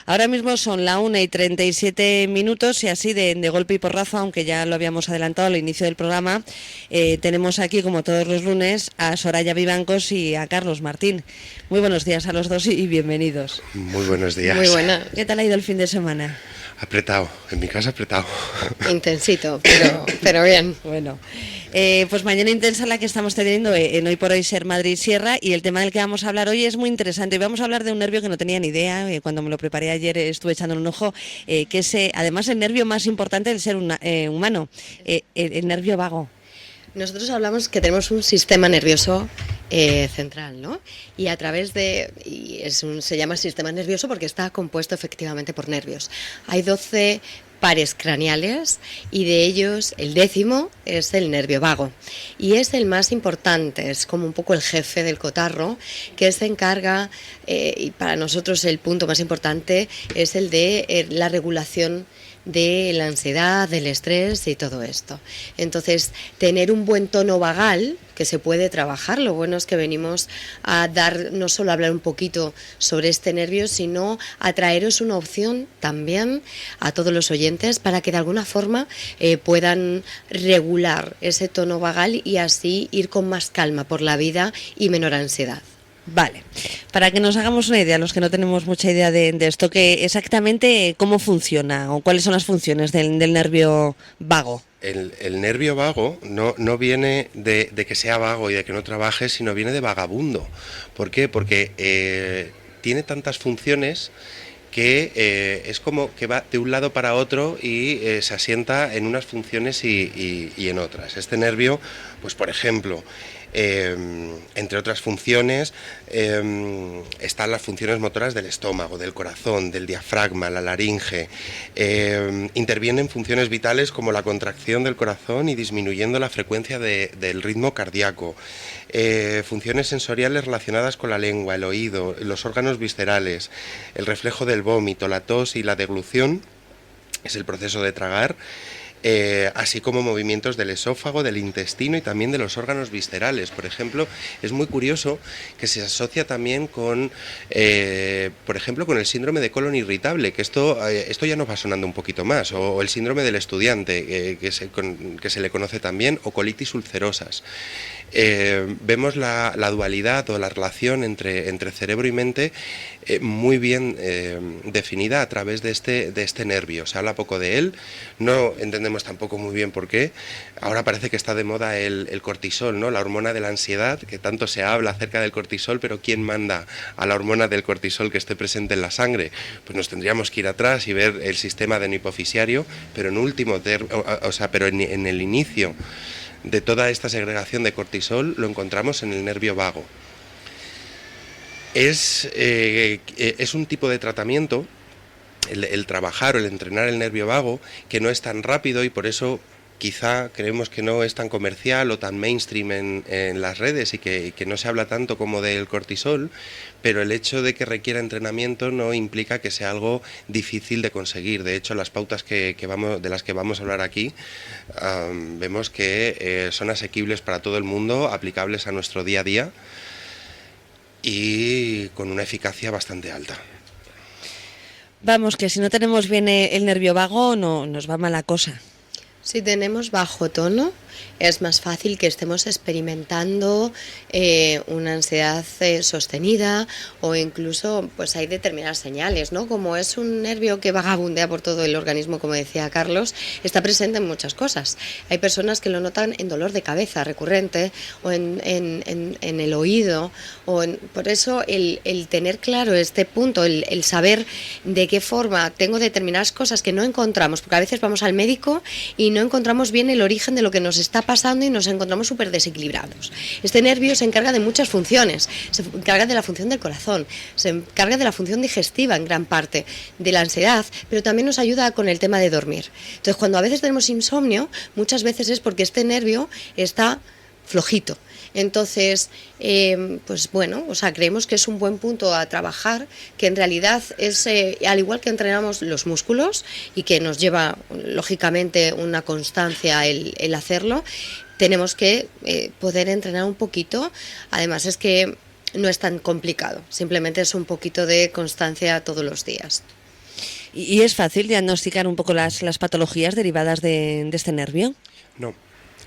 Ahora mismo son la 1:37 y así de golpe y porrazo, aunque ya lo habíamos adelantado al inicio del programa, tenemos aquí, como todos los lunes, a Soraya Vivancos y a Carlos Martín. Muy buenos días a los dos y bienvenidos. Muy buenos días. Muy buena. ¿Qué tal ha ido el fin de semana? Apretado, en mi casa apretado. Intensito, pero bien. Bueno, pues mañana intensa la que estamos teniendo en Hoy por Hoy Ser Madrid Sierra, y el tema del que vamos a hablar hoy es muy interesante. Vamos a hablar de un nervio que no tenía ni idea, cuando me lo preparé ayer estuve echando un ojo, que es además el nervio más importante del ser humano, el nervio vago. Nosotros hablamos que tenemos un sistema nervioso central, ¿no? Y a través se llama sistema nervioso porque está compuesto efectivamente por nervios. Hay 12 pares craneales y de ellos el 10º es el nervio vago y es el más importante, es como un poco el jefe del cotarro, que se encarga, y para nosotros el punto más importante es el de la regulación de la ansiedad, del estrés y todo esto. Entonces, tener un buen tono vagal, que se puede trabajar, lo bueno es que venimos a dar, no solo a hablar un poquito sobre este nervio, sino a traeros una opción también a todos los oyentes para que de alguna forma puedan regular ese tono vagal y así ir con más calma por la vida y menor ansiedad. Vale, para que nos hagamos una idea, los que no tenemos mucha idea de esto, que exactamente cómo funciona o cuáles son las funciones del nervio vago. El nervio vago no viene de que sea vago y de que no trabaje, sino viene de vagabundo. ¿Por qué? Porque tiene tantas funciones que es como que va de un lado para otro y se asienta en unas funciones y en otras. Este nervio, pues por ejemplo, entre otras funciones, están las funciones motoras del estómago, del corazón, del diafragma, la laringe. Intervienen funciones vitales como la contracción del corazón y disminuyendo la frecuencia del ritmo cardíaco. Funciones sensoriales relacionadas con la lengua, el oído, los órganos viscerales, el reflejo del vómito, la tos y la deglución, es el proceso de tragar. Así como movimientos del esófago, del intestino y también de los órganos viscerales. Por ejemplo, es muy curioso que se asocia también con, por ejemplo, con el síndrome de colon irritable, que esto ya nos va sonando un poquito más, o el síndrome del estudiante, que se le conoce también, o colitis ulcerosas. Vemos la dualidad o la relación entre cerebro y mente muy bien definida a través de este nervio. Se habla poco de él, no entendemos tampoco muy bien por qué. Ahora parece que está de moda el cortisol, ¿no? La hormona de la ansiedad, que tanto se habla acerca del cortisol, pero ¿quién manda a la hormona del cortisol que esté presente en la sangre? Pues nos tendríamos que ir atrás y ver el sistema adenohipofisiario, pero en el inicio de toda esta segregación de cortisol lo encontramos en el nervio vago. Es un tipo de tratamiento, el trabajar o el entrenar el nervio vago, que no es tan rápido y por eso quizá creemos que no es tan comercial o tan mainstream en las redes y que no se habla tanto como del cortisol, pero el hecho de que requiera entrenamiento no implica que sea algo difícil de conseguir. De hecho, las pautas de las que vamos a hablar aquí, vemos que son asequibles para todo el mundo, aplicables a nuestro día a día y con una eficacia bastante alta. Vamos, que si no tenemos bien el nervio vago, no nos va mal la cosa. Si tenemos bajo tono, es más fácil que estemos experimentando una ansiedad sostenida, o incluso pues hay determinadas señales, ¿no? Como es un nervio que vagabundea por todo el organismo, como decía Carlos, está presente en muchas cosas. Hay personas que lo notan en dolor de cabeza recurrente o en el oído, por eso el tener claro este punto, el saber de qué forma tengo determinadas cosas que no encontramos, porque a veces vamos al médico y no encontramos bien el origen de lo que nos está pasando y nos encontramos súper desequilibrados. Este nervio se encarga de muchas funciones, se encarga de la función del corazón, se encarga de la función digestiva en gran parte, de la ansiedad, pero también nos ayuda con el tema de dormir. Entonces, cuando a veces tenemos insomnio, muchas veces es porque este nervio está flojito. Entonces, pues bueno, creemos que es un buen punto a trabajar, que en realidad es, al igual que entrenamos los músculos y que nos lleva, lógicamente, una constancia el hacerlo, tenemos que poder entrenar un poquito. Además, es que no es tan complicado, simplemente es un poquito de constancia todos los días. ¿Y es fácil diagnosticar un poco las patologías derivadas de este nervio? No,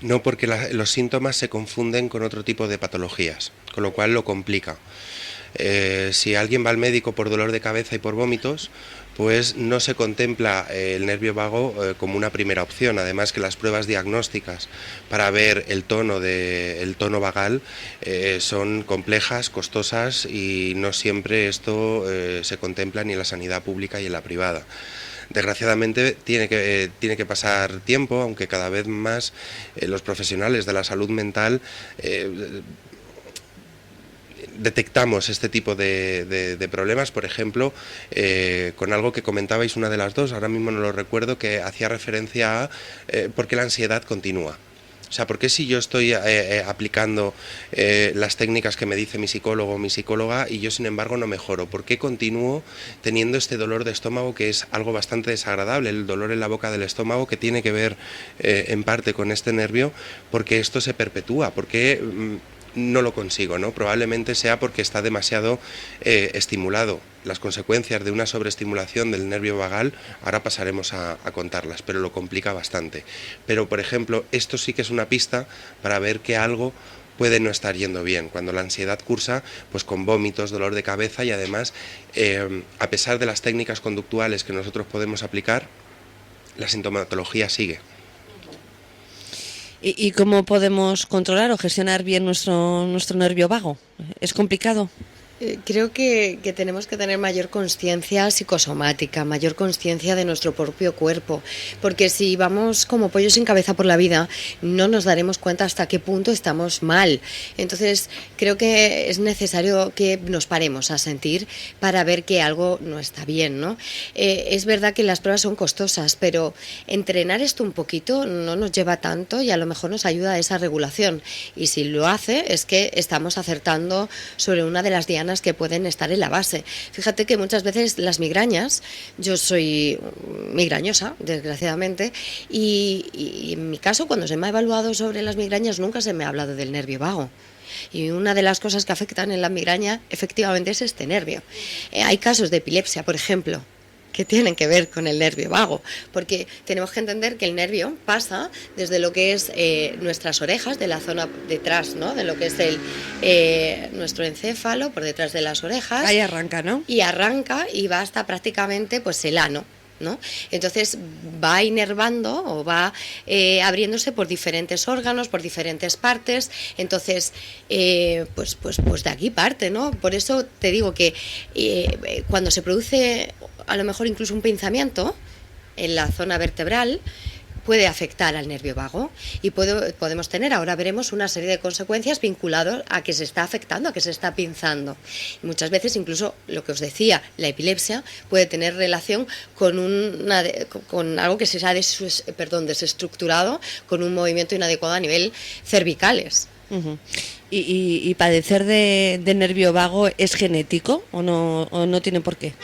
no porque los síntomas se confunden con otro tipo de patologías, con lo cual lo complica. Si alguien va al médico por dolor de cabeza y por vómitos, pues no se contempla el nervio vago como una primera opción. Además que las pruebas diagnósticas para ver el tono vagal son complejas, costosas y no siempre esto se contempla ni en la sanidad pública y en la privada. Desgraciadamente tiene que pasar tiempo, aunque cada vez más los profesionales de la salud mental detectamos este tipo de problemas, por ejemplo, con algo que comentabais una de las dos, ahora mismo no lo recuerdo, que hacía referencia a por qué la ansiedad continúa. O sea, ¿por qué si yo estoy aplicando las técnicas que me dice mi psicólogo o mi psicóloga y yo sin embargo no mejoro? ¿Por qué continúo teniendo este dolor de estómago que es algo bastante desagradable, el dolor en la boca del estómago que tiene que ver en parte con este nervio? Porque esto se perpetúa, porque no lo consigo, ¿no? Probablemente sea porque está demasiado estimulado. Las consecuencias de una sobreestimulación del nervio vagal, ahora pasaremos a contarlas, pero lo complica bastante. Pero, por ejemplo, esto sí que es una pista para ver que algo puede no estar yendo bien, cuando la ansiedad cursa pues con vómitos, dolor de cabeza y además, a pesar de las técnicas conductuales que nosotros podemos aplicar, la sintomatología sigue. ¿Y cómo podemos controlar o gestionar bien nuestro nervio vago? ¿Es complicado? Creo que tenemos que tener mayor conciencia psicosomática, mayor conciencia de nuestro propio cuerpo, porque si vamos como pollos sin cabeza por la vida, no nos daremos cuenta hasta qué punto estamos mal. Entonces, creo que es necesario que nos paremos a sentir para ver que algo no está bien, ¿no? Es verdad que las pruebas son costosas, pero entrenar esto un poquito no nos lleva tanto y a lo mejor nos ayuda a esa regulación. Y si lo hace, es que estamos acertando sobre una de las dianas que pueden estar en la base. Fíjate que muchas veces las migrañas, yo soy migrañosa, desgraciadamente, y en mi caso, cuando se me ha evaluado sobre las migrañas, nunca se me ha hablado del nervio vago. Y una de las cosas que afectan en la migraña, efectivamente, es este nervio. Hay casos de epilepsia, por ejemplo, que tienen que ver con el nervio vago, porque tenemos que entender que el nervio pasa desde lo que es nuestras orejas, de la zona detrás, ¿no? De lo que es nuestro encéfalo, por detrás de las orejas. Ahí arranca, ¿no? Y arranca y va hasta prácticamente pues el ano, ¿no? Entonces va inervando o va abriéndose por diferentes órganos, por diferentes partes. Entonces pues de aquí parte, ¿no? Por eso te digo que cuando se produce a lo mejor incluso un pinzamiento en la zona vertebral, puede afectar al nervio vago y podemos tener, ahora veremos, una serie de consecuencias vinculadas a que se está afectando, a que se está pinzando. Y muchas veces incluso, lo que os decía, la epilepsia puede tener relación con algo que se ha desestructurado, con un movimiento inadecuado a nivel cervicales. Uh-huh. ¿Y padecer de nervio vago es genético o no tiene por qué?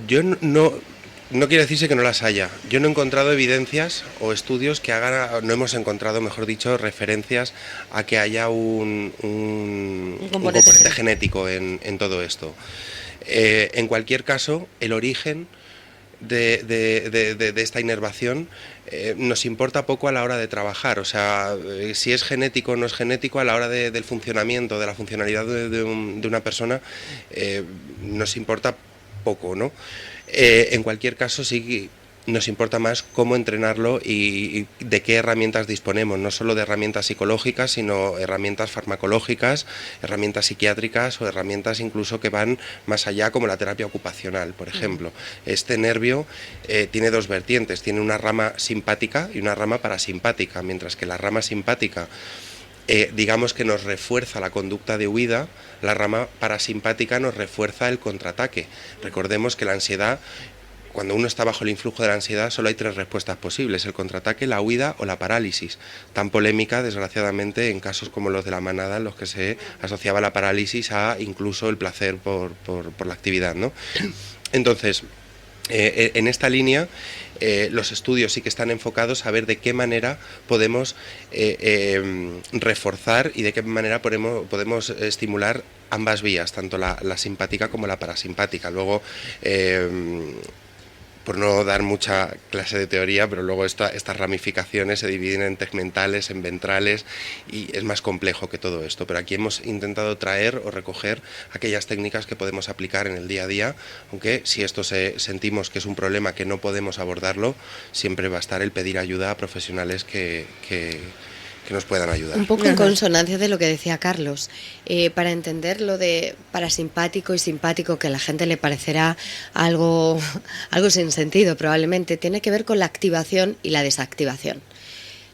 Yo no quiere decirse que no las haya. Yo no he encontrado evidencias o estudios que no hemos encontrado, mejor dicho, referencias a que haya un componente genético en todo esto. En cualquier caso, el origen de esta inervación nos importa poco a la hora de trabajar. O sea, si es genético o no es genético, a la hora del funcionamiento, de la funcionalidad de una persona, nos importa poco, ¿no? En cualquier caso, sí nos importa más cómo entrenarlo y de qué herramientas disponemos, no solo de herramientas psicológicas, sino herramientas farmacológicas, herramientas psiquiátricas o herramientas incluso que van más allá, como la terapia ocupacional, por ejemplo. Este nervio tiene dos vertientes, tiene una rama simpática y una rama parasimpática, mientras que la rama simpática digamos que nos refuerza la conducta de huida, la rama parasimpática nos refuerza el contraataque. Recordemos que la ansiedad, cuando uno está bajo el influjo de la ansiedad, solo hay tres respuestas posibles: el contraataque, la huida o la parálisis. Tan polémica, desgraciadamente, en casos como los de la manada, en los que se asociaba la parálisis a incluso el placer por la actividad, ¿no? Entonces, en esta línea, los estudios sí que están enfocados a ver de qué manera podemos reforzar y de qué manera podemos estimular ambas vías, tanto la simpática como la parasimpática. Luego, por no dar mucha clase de teoría, pero luego estas ramificaciones se dividen en tegmentales, en ventrales, y es más complejo que todo esto. Pero aquí hemos intentado traer o recoger aquellas técnicas que podemos aplicar en el día a día, aunque si esto sentimos que es un problema que no podemos abordarlo, siempre va a estar el pedir ayuda a profesionales que nos puedan ayudar. Un poco en consonancia de lo que decía Carlos, para entender lo de parasimpático y simpático, que a la gente le parecerá algo sin sentido probablemente, tiene que ver con la activación y la desactivación.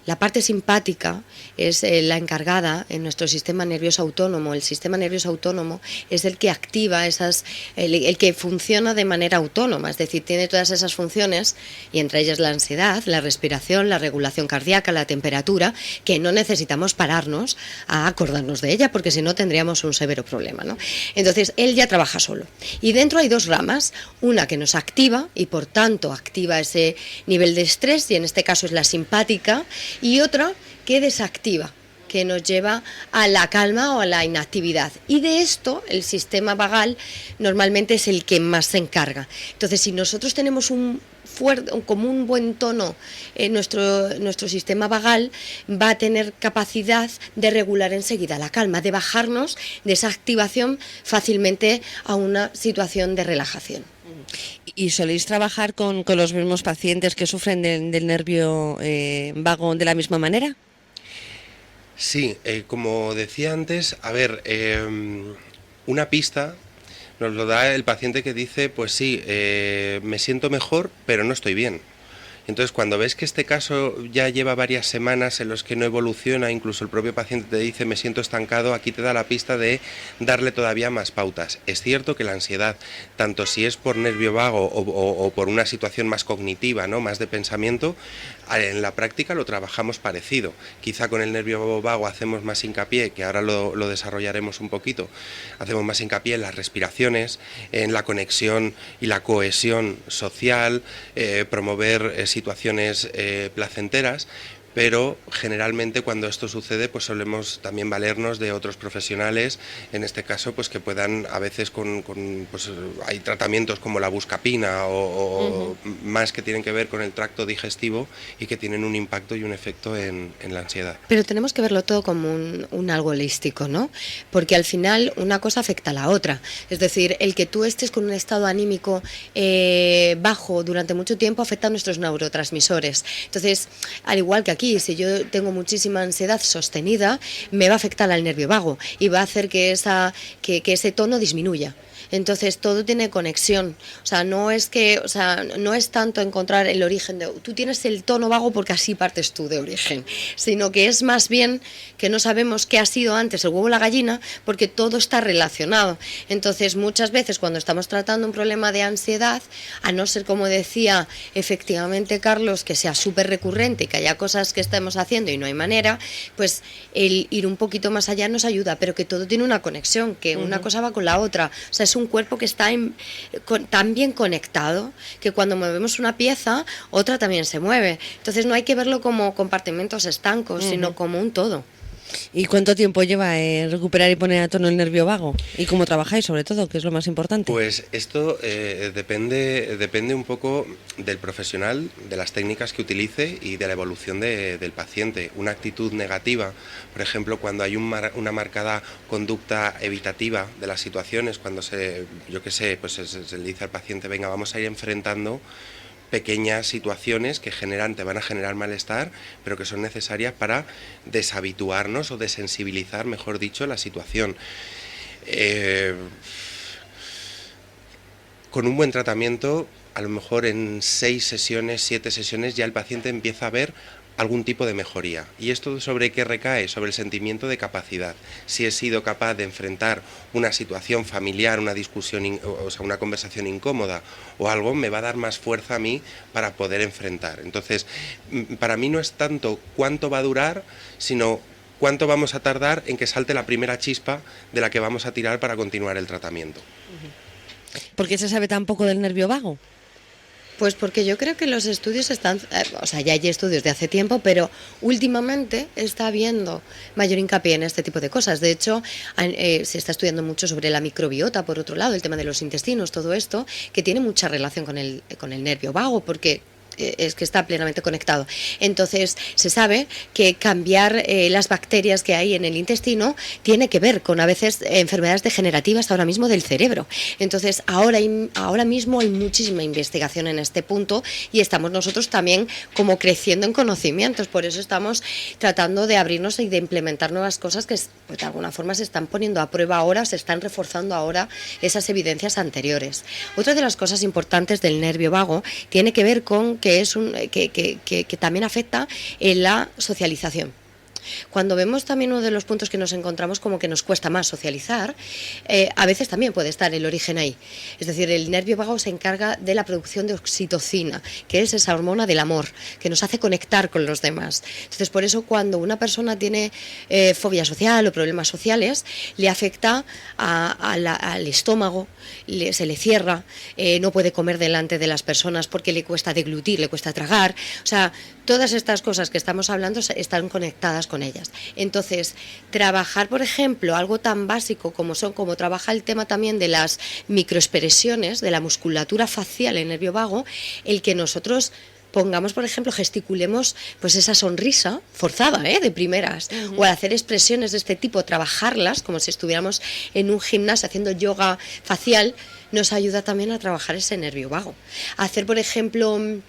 La parte simpática es la encargada en nuestro sistema nervioso autónomo. El sistema nervioso autónomo es el que activa el que funciona de manera autónoma, es decir, tiene todas esas funciones, y entre ellas la ansiedad, la respiración, la regulación cardíaca, la temperatura, que no necesitamos pararnos a acordarnos de ella, porque si no tendríamos un severo problema, ¿no? Entonces, él ya trabaja solo. Y dentro hay dos ramas, una que nos activa y por tanto activa ese nivel de estrés, y en este caso es la simpática, y otra que desactiva, que nos lleva a la calma o a la inactividad. Y de esto el sistema vagal normalmente es el que más se encarga. Entonces, si nosotros tenemos como un buen tono en nuestro sistema vagal, va a tener capacidad de regular enseguida la calma, de bajarnos de esa activación fácilmente a una situación de relajación. ¿Y soléis trabajar con los mismos pacientes que sufren del nervio vago de la misma manera? Sí, como decía antes, a ver, una pista nos lo da el paciente que dice, pues sí, me siento mejor, pero no estoy bien. Entonces, cuando ves que este caso ya lleva varias semanas en los que no evoluciona, incluso el propio paciente te dice me siento estancado, aquí te da la pista de darle todavía más pautas. Es cierto que la ansiedad, tanto si es por nervio vago o por una situación más cognitiva, ¿no?, más de pensamiento, en la práctica lo trabajamos parecido. Quizá con el nervio vago hacemos más hincapié, que ahora lo desarrollaremos un poquito, hacemos más hincapié en las respiraciones, en la conexión y la cohesión social, promover situaciones placenteras, pero generalmente cuando esto sucede pues solemos también valernos de otros profesionales, en este caso pues que puedan a veces pues hay tratamientos como la buscapina o más que tienen que ver con el tracto digestivo y que tienen un impacto y un efecto en la ansiedad. Pero tenemos que verlo todo como un algo holístico, ¿no? Porque al final una cosa afecta a la otra. Es decir, el que tú estés con un estado anímico bajo durante mucho tiempo afecta a nuestros neurotransmisores. Entonces, al igual que aquí, si yo tengo muchísima ansiedad sostenida, me va a afectar al nervio vago y va a hacer que ese tono disminuya. Entonces todo tiene conexión, no es tanto encontrar el origen tú tienes el tono vago porque así partes tú de origen, sino que es más bien que no sabemos qué ha sido antes el huevo o la gallina, porque todo está relacionado. Entonces muchas veces cuando estamos tratando un problema de ansiedad, a no ser, como decía efectivamente Carlos, que sea súper recurrente y que haya cosas que estemos haciendo y no hay manera, pues el ir un poquito más allá nos ayuda, pero que todo tiene una conexión, que una cosa va con la otra. Es un cuerpo que está tan bien conectado que cuando movemos una pieza, otra también se mueve. Entonces no hay que verlo como compartimentos estancos, sino como un todo. ¿Y cuánto tiempo lleva recuperar y poner a tono el nervio vago? ¿Y cómo trabajáis, sobre todo, que es lo más importante? Pues esto depende un poco del profesional, de las técnicas que utilice y de la evolución del paciente. Una actitud negativa, por ejemplo, cuando hay una marcada conducta evitativa de las situaciones, cuando se le dice al paciente, venga, vamos a ir enfrentando pequeñas situaciones que te van a generar malestar, pero que son necesarias para deshabituarnos o desensibilizar, mejor dicho, la situación. Con un buen tratamiento, a lo mejor en 6 sesiones, 7 sesiones, ya el paciente empieza a ver algún tipo de mejoría. ¿Y esto sobre qué recae? Sobre el sentimiento de capacidad. Si he sido capaz de enfrentar una situación familiar, una discusión, una conversación incómoda o algo, me va a dar más fuerza a mí para poder enfrentar. Entonces, para mí no es tanto cuánto va a durar, sino cuánto vamos a tardar en que salte la primera chispa de la que vamos a tirar para continuar el tratamiento. ¿Por qué se sabe tan poco del nervio vago? Pues porque yo creo que los estudios están, o sea, ya hay estudios de hace tiempo, pero últimamente está habiendo mayor hincapié en este tipo de cosas. De hecho, se está estudiando mucho sobre la microbiota, por otro lado, el tema de los intestinos, todo esto, que tiene mucha relación con el nervio vago, porque es que está plenamente conectado. Entonces, se sabe que cambiar las bacterias que hay en el intestino tiene que ver con a veces enfermedades degenerativas ahora mismo del cerebro. Entonces, ahora mismo hay muchísima investigación en este punto y estamos nosotros también como creciendo en conocimientos. Por eso estamos tratando de abrirnos y de implementar nuevas cosas que pues, de alguna forma se están poniendo a prueba ahora, se están reforzando ahora esas evidencias anteriores. Otra de las cosas importantes del nervio vago tiene que ver con que que también afecta en la socialización. Cuando vemos también uno de los puntos que nos encontramos como que nos cuesta más socializar, a veces también puede estar el origen ahí. Es decir, el nervio vago se encarga de la producción de oxitocina, que es esa hormona del amor, que nos hace conectar con los demás. Entonces, por eso cuando una persona tiene fobia social o problemas sociales, le afecta al estómago, se le cierra, no puede comer delante de las personas porque le cuesta deglutir, le cuesta tragar. O sea, todas estas cosas que estamos hablando están conectadas con ellas. Entonces, trabajar, por ejemplo, algo tan básico como trabaja el tema también de las microexpresiones, de la musculatura facial en el nervio vago, el que nosotros pongamos, por ejemplo, gesticulemos pues esa sonrisa forzada, de primeras, o al hacer expresiones de este tipo, trabajarlas como si estuviéramos en un gimnasio haciendo yoga facial, nos ayuda también a trabajar ese nervio vago. Hacer, por ejemplo,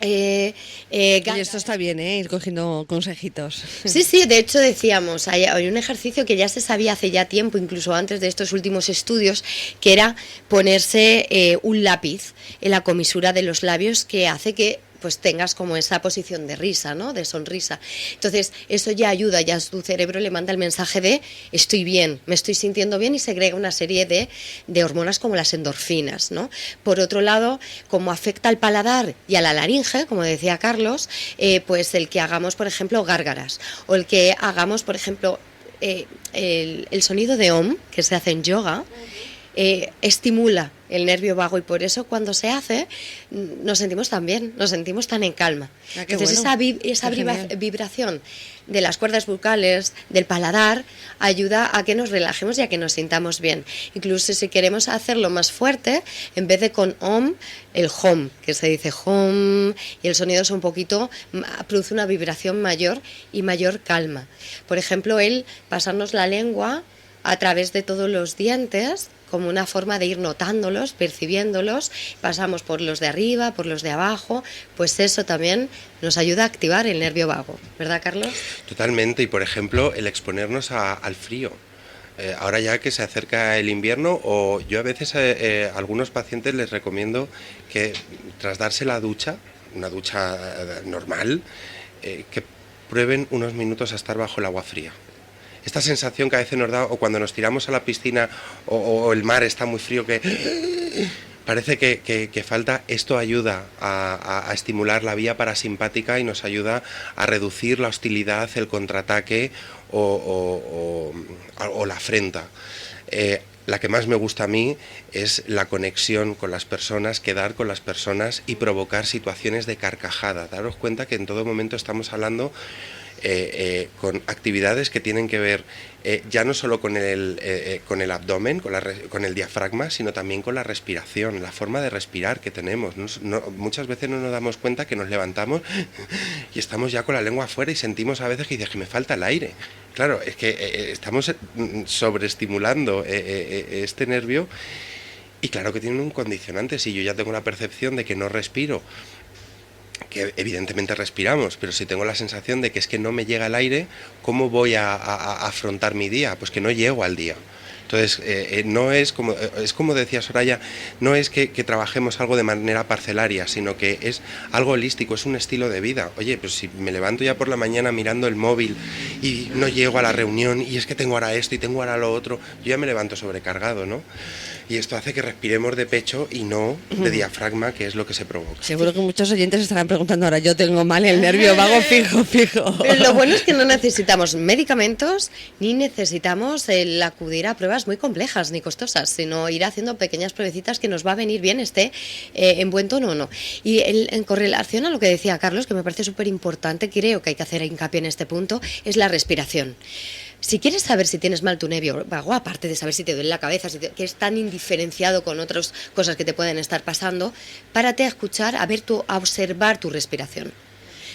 y esto está bien, ir cogiendo consejitos. Sí, de hecho decíamos, hay un ejercicio que ya se sabía hace ya tiempo, incluso antes de estos últimos estudios, que era ponerse un lápiz en la comisura de los labios, que hace que pues tengas como esa posición de risa, ¿no? De sonrisa. Entonces, eso ya ayuda, ya tu cerebro le manda el mensaje de estoy bien, me estoy sintiendo bien, y segrega una serie de hormonas como las endorfinas, ¿no? Por otro lado, como afecta al paladar y a la laringe, como decía Carlos, pues el que hagamos, por ejemplo, gárgaras, o el que hagamos, por ejemplo, el sonido de Om, que se hace en yoga, estimula el nervio vago, y por eso cuando se hace nos sentimos tan bien, nos sentimos tan en calma. Entonces bueno, esa vibración de las cuerdas bucales, del paladar, ayuda a que nos relajemos y a que nos sintamos bien. Incluso si queremos hacerlo más fuerte, en vez de con Om, el Hom, que se dice Hom, y el sonido es un poquito, produce una vibración mayor y mayor calma. Por ejemplo, el pasarnos la lengua a través de todos los dientes, como una forma de ir notándolos, percibiéndolos, pasamos por los de arriba, por los de abajo, pues eso también nos ayuda a activar el nervio vago, ¿verdad, Carlos? Totalmente, y por ejemplo, el exponernos al frío. Ahora ya que se acerca el invierno, o yo a veces a algunos pacientes les recomiendo que tras darse la ducha, una ducha normal, que prueben unos minutos a estar bajo el agua fría. Esta sensación que a veces nos da, o cuando nos tiramos a la piscina o el mar está muy frío, que parece que falta, esto ayuda a estimular la vía parasimpática y nos ayuda a reducir la hostilidad, el contraataque o la afrenta. La que más me gusta a mí es la conexión con las personas, quedar con las personas y provocar situaciones de carcajada. Daros cuenta que en todo momento estamos hablando con actividades que tienen que ver ya no solo con el abdomen, con el diafragma, sino también con la respiración, la forma de respirar que tenemos. Muchas veces no nos damos cuenta que nos levantamos y estamos ya con la lengua afuera y sentimos a veces que dices que me falta el aire. Claro, es que estamos sobreestimulando este nervio, y claro que tiene un condicionante. Si yo ya tengo la percepción de que no respiro, que evidentemente respiramos, pero si tengo la sensación de que es que no me llega el aire, ¿cómo voy a afrontar mi día? Pues que no llego al día. Entonces, no es como decía Soraya, no es que trabajemos algo de manera parcelaria, sino que es algo holístico, es un estilo de vida. Oye, pues si me levanto ya por la mañana mirando el móvil y no llego a la reunión, y es que tengo ahora esto y tengo ahora lo otro, yo ya me levanto sobrecargado, ¿no? Y esto hace que respiremos de pecho y no de diafragma, que es lo que se provoca. Seguro que muchos oyentes estarán preguntando ahora, yo tengo mal el nervio vago fijo. Pero lo bueno es que no necesitamos medicamentos ni necesitamos el acudir a pruebas pruebas muy complejas ni costosas, sino ir haciendo pequeñas pruebecitas que nos va a venir bien, esté en buen tono o no. Y en correlación a lo que decía Carlos, que me parece súper importante, creo que hay que hacer hincapié en este punto, es la respiración. Si quieres saber si tienes mal tu nervio vago, aparte de saber si te duele la cabeza, que es tan indiferenciado con otras cosas que te pueden estar pasando, párate a escuchar, a observar tu respiración.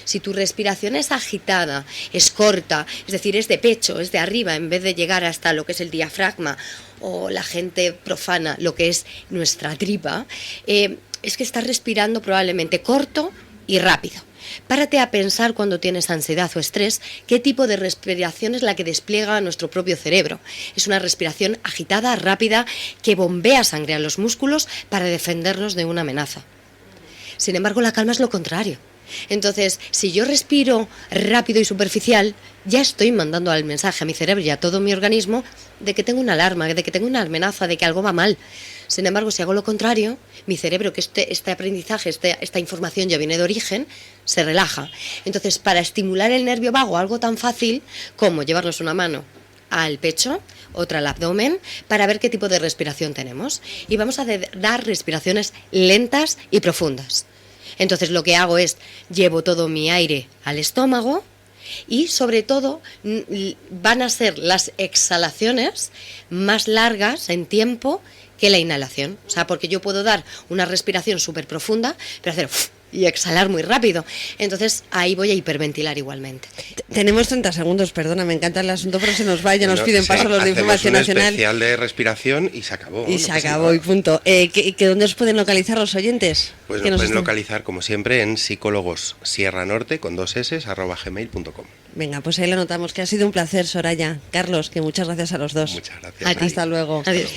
Si tu respiración es agitada, es corta, es decir, es de pecho, es de arriba, en vez de llegar hasta lo que es el diafragma, o la gente profana, lo que es nuestra tripa, es que estás respirando probablemente corto y rápido. Párate a pensar cuando tienes ansiedad o estrés, qué tipo de respiración es la que despliega nuestro propio cerebro. Es una respiración agitada, rápida, que bombea sangre a los músculos para defendernos de una amenaza. Sin embargo, la calma es lo contrario. Entonces, si yo respiro rápido y superficial, ya estoy mandando el mensaje a mi cerebro y a todo mi organismo de que tengo una alarma, de que tengo una amenaza, de que algo va mal. Sin embargo, si hago lo contrario, mi cerebro, que este aprendizaje, esta información ya viene de origen, se relaja. Entonces, para estimular el nervio vago, algo tan fácil como llevarnos una mano al pecho, otra al abdomen, para ver qué tipo de respiración tenemos. Y vamos a dar respiraciones lentas y profundas. Entonces lo que hago es, llevo todo mi aire al estómago y sobre todo van a ser las exhalaciones más largas en tiempo que la inhalación. O sea, porque yo puedo dar una respiración súper profunda, pero hacer y exhalar muy rápido. Entonces ahí voy a hiperventilar igualmente. Tenemos 30 segundos, perdona, me encanta el asunto, pero se nos va, ya nos piden paso los de Información Nacional. Especial de respiración y se acabó. Y se acabó y punto. ¿Dónde os pueden localizar los oyentes? Pues nos pueden localizar, como siempre, en psicólogos Sierra Norte con 2 s @gmail.com. Venga, pues ahí lo notamos, que ha sido un placer, Soraya. Carlos, que muchas gracias a los dos. Muchas gracias. Hasta luego. Adiós.